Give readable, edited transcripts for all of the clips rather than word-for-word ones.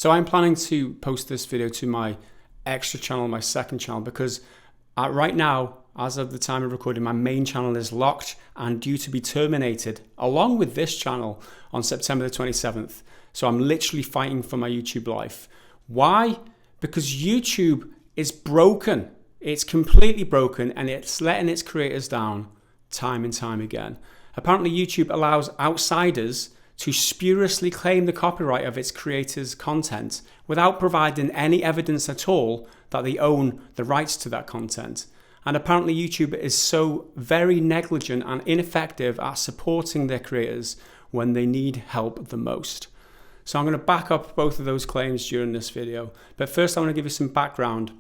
So I'm planning to post this video to my extra channel, my second channel, because right now, as of the time of recording, my main channel is locked and due to be terminated along with this channel on September the 27th. So I'm literally fighting for my YouTube life. Why? Because YouTube is broken. It's completely broken and it's letting its creators down time and time again. Apparently YouTube allows outsiders to spuriously claim the copyright of its creators' content without providing any evidence at all that they own the rights to that content. And apparently YouTube is so very negligent and ineffective at supporting their creators when they need help the most. So I'm going to back up both of those claims during this video. But first I want to give you some background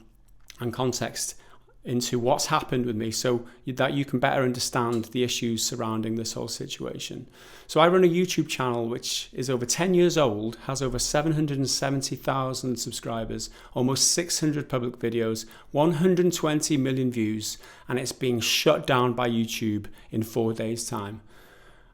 and context into what's happened with me so that you can better understand the issues surrounding this whole situation. So I run a YouTube channel which is over 10 years old, has over 770,000 subscribers, almost 600 public videos, 120 million views, and it's being shut down by YouTube in 4 days' time.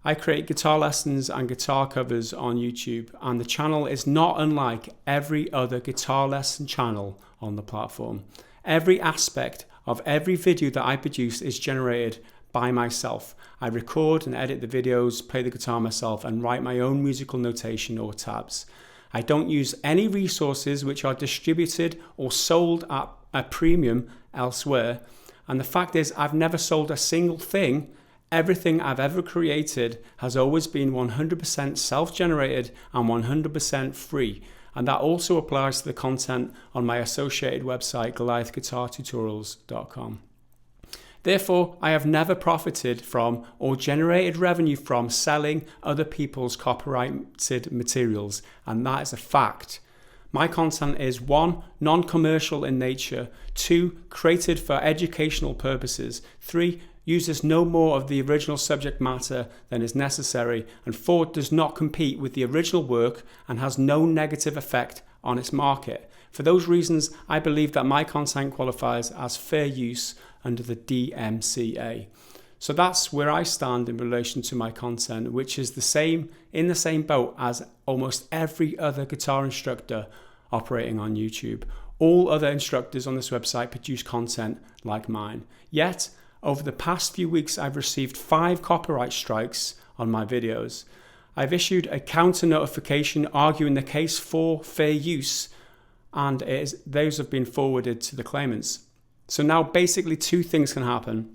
I create guitar lessons and guitar covers on YouTube, and the channel is not unlike every other guitar lesson channel on the platform. Every aspect of every video that I produce is generated by myself. I record and edit the videos, play the guitar myself, and write my own musical notation or tabs. I don't use any resources which are distributed or sold at a premium elsewhere. And the fact is, I've never sold a single thing. Everything I've ever created has always been 100% self-generated and 100% free. And that also applies to the content on my associated website, GoliathGuitarTutorials.com. Therefore, I have never profited from or generated revenue from selling other people's copyrighted materials, and that is a fact. My content is 1, non-commercial in nature, 2, created for educational purposes, 3, uses no more of the original subject matter than is necessary, and 4, does not compete with the original work and has no negative effect on its market. For those reasons, I believe that my content qualifies as fair use under the DMCA. So that's where I stand in relation to my content, which is in the same boat as almost every other guitar instructor operating on YouTube. All other instructors on this website produce content like mine. Yet, over the past few weeks, I've received 5 copyright strikes on my videos. I've issued a counter notification arguing the case for fair use, and those have been forwarded to the claimants. So now basically 2 things can happen.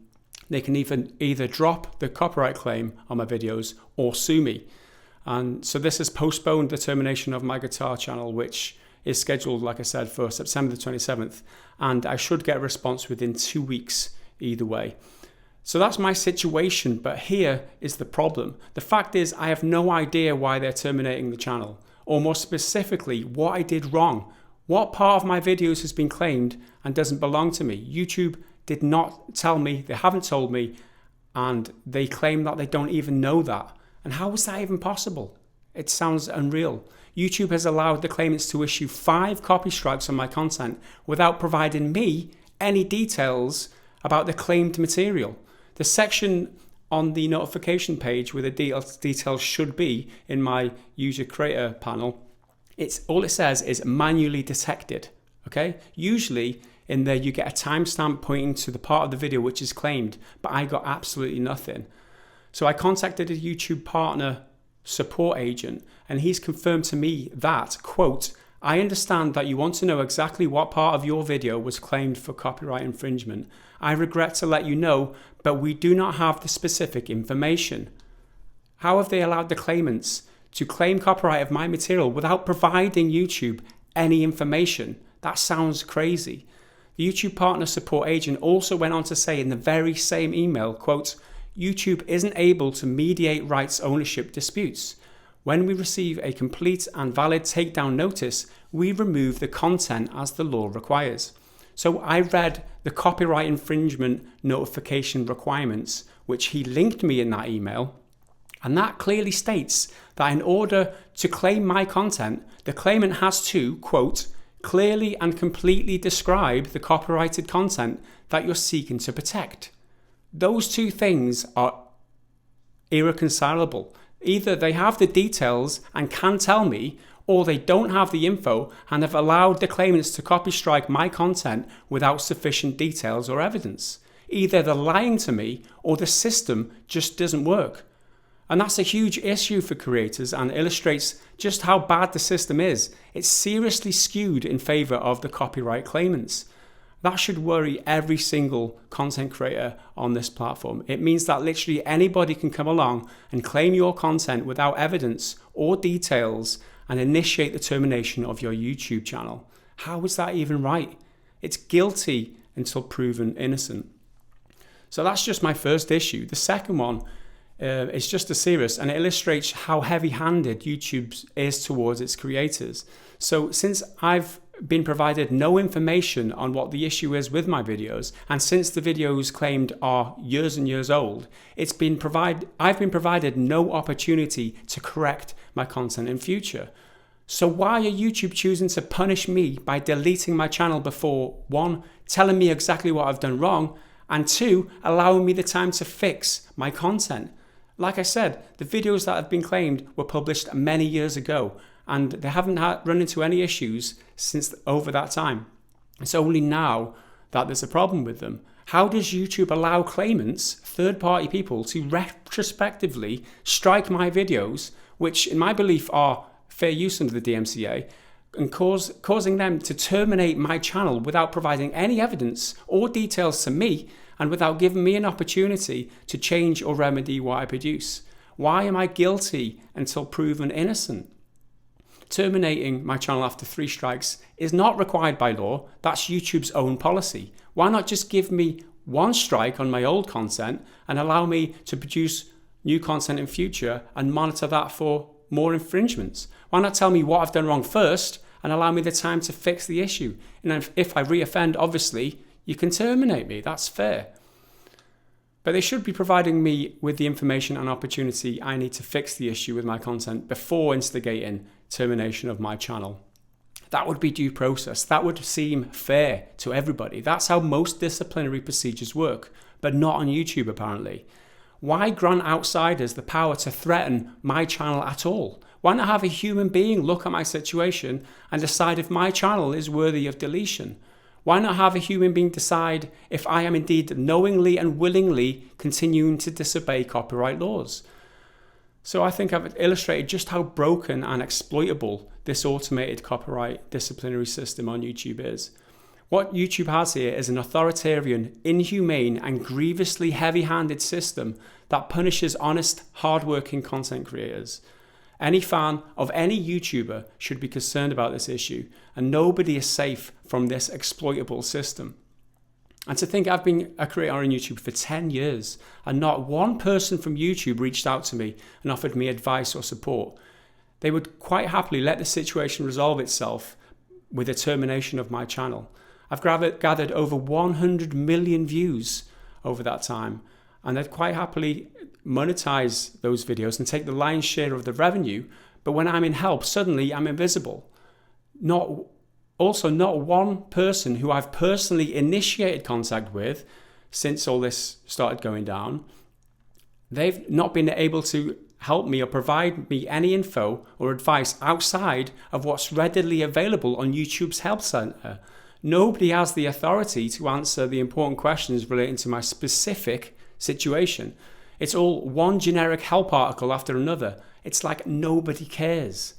They can either drop the copyright claim on my videos or sue me. And so this has postponed the termination of my guitar channel, which is scheduled, like I said, for September the 27th. And I should get a response within 2 weeks either way. So that's my situation, but here is the problem. The fact is, I have no idea why they're terminating the channel, or more specifically, what I did wrong. What part of my videos has been claimed and doesn't belong to me? YouTube did not tell me, they haven't told me, and they claim that they don't even know that. And how is that even possible? It sounds unreal. YouTube has allowed the claimants to issue 5 copy strikes on my content without providing me any details about the claimed material. The section on the notification page where the details should be in my user creator panel, all it says is manually detected. Okay? Usually in there you get a timestamp pointing to the part of the video which is claimed, but I got absolutely nothing. So I contacted a YouTube partner support agent, and he's confirmed to me that, quote, I understand that you want to know exactly what part of your video was claimed for copyright infringement. I regret to let you know, but we do not have the specific information. How have they allowed the claimants to claim copyright of my material without providing YouTube any information? That sounds crazy. The YouTube partner support agent also went on to say in the very same email, quote, YouTube isn't able to mediate rights ownership disputes. When we receive a complete and valid takedown notice, we remove the content as the law requires. So I read the copyright infringement notification requirements, which he linked me in that email, and that clearly states that in order to claim my content, the claimant has to, quote, clearly and completely describe the copyrighted content that you're seeking to protect. Those 2 things are irreconcilable. Either they have the details and can tell me, or they don't have the info and have allowed the claimants to copy strike my content without sufficient details or evidence. Either they're lying to me or the system just doesn't work. And that's a huge issue for creators and illustrates just how bad the system is. It's seriously skewed in favor of the copyright claimants. That should worry every single content creator on this platform. It means that literally anybody can come along and claim your content without evidence or details and initiate the termination of your YouTube channel. How is that even right? It's guilty until proven innocent. So that's just my first issue. The second one is just as serious, and it illustrates how heavy-handed YouTube is towards its creators. So since I've been provided no information on what the issue is with my videos, and since the videos claimed are years and years old, I've been provided no opportunity to correct my content in future. So why are YouTube choosing to punish me by deleting my channel before, 1, telling me exactly what I've done wrong, and 2, allowing me the time to fix my content? Like I said, the videos that have been claimed were published many years ago, and they haven't run into any issues since over that time. It's only now that there's a problem with them. How does YouTube allow claimants, third-party people, to retrospectively strike my videos, which in my belief are fair use under the DMCA, and causing them to terminate my channel without providing any evidence or details to me, and without giving me an opportunity to change or remedy what I produce? Why am I guilty until proven innocent? Terminating my channel after 3 strikes is not required by law. That's YouTube's own policy. Why not just give me 1 strike on my old content and allow me to produce new content in future and monitor that for more infringements? Why not tell me what I've done wrong first and allow me the time to fix the issue? And if I reoffend, obviously, you can terminate me. That's fair. But they should be providing me with the information and opportunity I need to fix the issue with my content before instigating termination of my channel. That would be due process. That would seem fair to everybody. That's how most disciplinary procedures work, but not on YouTube apparently. Why grant outsiders the power to threaten my channel at all? Why not have a human being look at my situation and decide if my channel is worthy of deletion? Why not have a human being decide if I am indeed knowingly and willingly continuing to disobey copyright laws? So I think I've illustrated just how broken and exploitable this automated copyright disciplinary system on YouTube is. What YouTube has here is an authoritarian, inhumane, and grievously heavy-handed system that punishes honest, hard-working content creators. Any fan of any YouTuber should be concerned about this issue, and nobody is safe from this exploitable system. And to think I've been a creator on YouTube for 10 years and not one person from YouTube reached out to me and offered me advice or support. They would quite happily let the situation resolve itself with a termination of my channel. I've gathered over 100 million views over that time, and they'd quite happily monetize those videos and take the lion's share of the revenue. But when I'm in help, suddenly I'm invisible. Not one person who I've personally initiated contact with since all this started going down, they've not been able to help me or provide me any info or advice outside of what's readily available on YouTube's help center. Nobody has the authority to answer the important questions relating to my specific situation. It's all one generic help article after another. It's like nobody cares.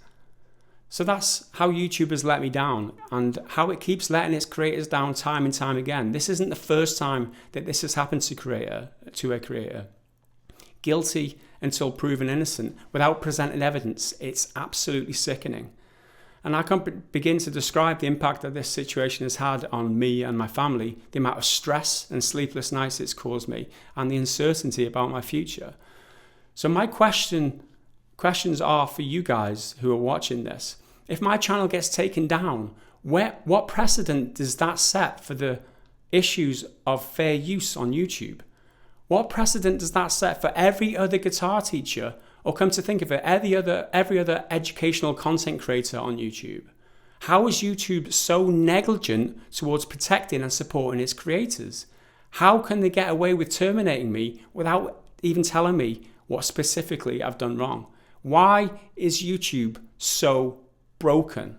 So that's how YouTube has let me down, and how it keeps letting its creators down time and time again. This isn't the first time that this has happened to a creator. Guilty until proven innocent without presenting evidence. It's absolutely sickening. And I can't begin to describe the impact that this situation has had on me and my family, the amount of stress and sleepless nights it's caused me, and the uncertainty about my future. So my questions are for you guys who are watching this. If my channel gets taken down, what precedent does that set for the issues of fair use on YouTube? What precedent does that set for every other guitar teacher, or come to think of it, every other educational content creator on YouTube? How is YouTube so negligent towards protecting and supporting its creators? How can they get away with terminating me without even telling me what specifically I've done wrong? Why is YouTube so broken.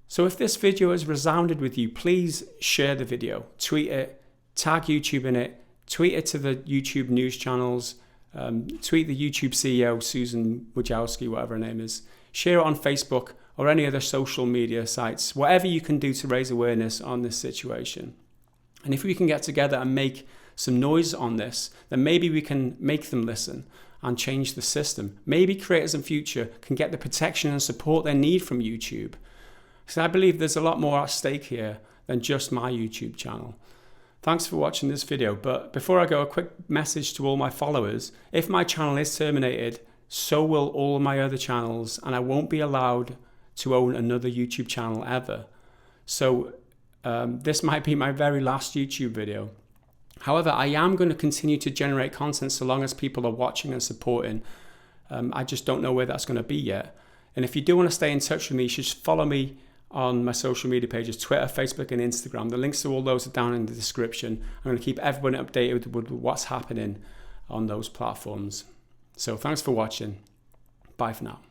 So if this video has resounded with you, please share the video, tweet it, tag YouTube in it, tweet it to the YouTube news channels, tweet the YouTube CEO, Susan Wojcicki, whatever her name is. Share it on Facebook or any other social media sites, whatever you can do to raise awareness on this situation. And if we can get together and make some noise on this, then maybe we can make them listen and change the system. Maybe creators in future can get the protection and support they need from YouTube. So I believe there's a lot more at stake here than just my YouTube channel. Thanks for watching this video, but before I go, a quick message to all my followers. If my channel is terminated, so will all my other channels, and I won't be allowed to own another YouTube channel ever. So this might be my very last YouTube video. However, I am going to continue to generate content so long as people are watching and supporting. I just don't know where that's going to be yet. And if you do want to stay in touch with me, you should follow me on my social media pages, Twitter, Facebook, and Instagram. The links to all those are down in the description. I'm going to keep everyone updated with what's happening on those platforms. So thanks for watching. Bye for now.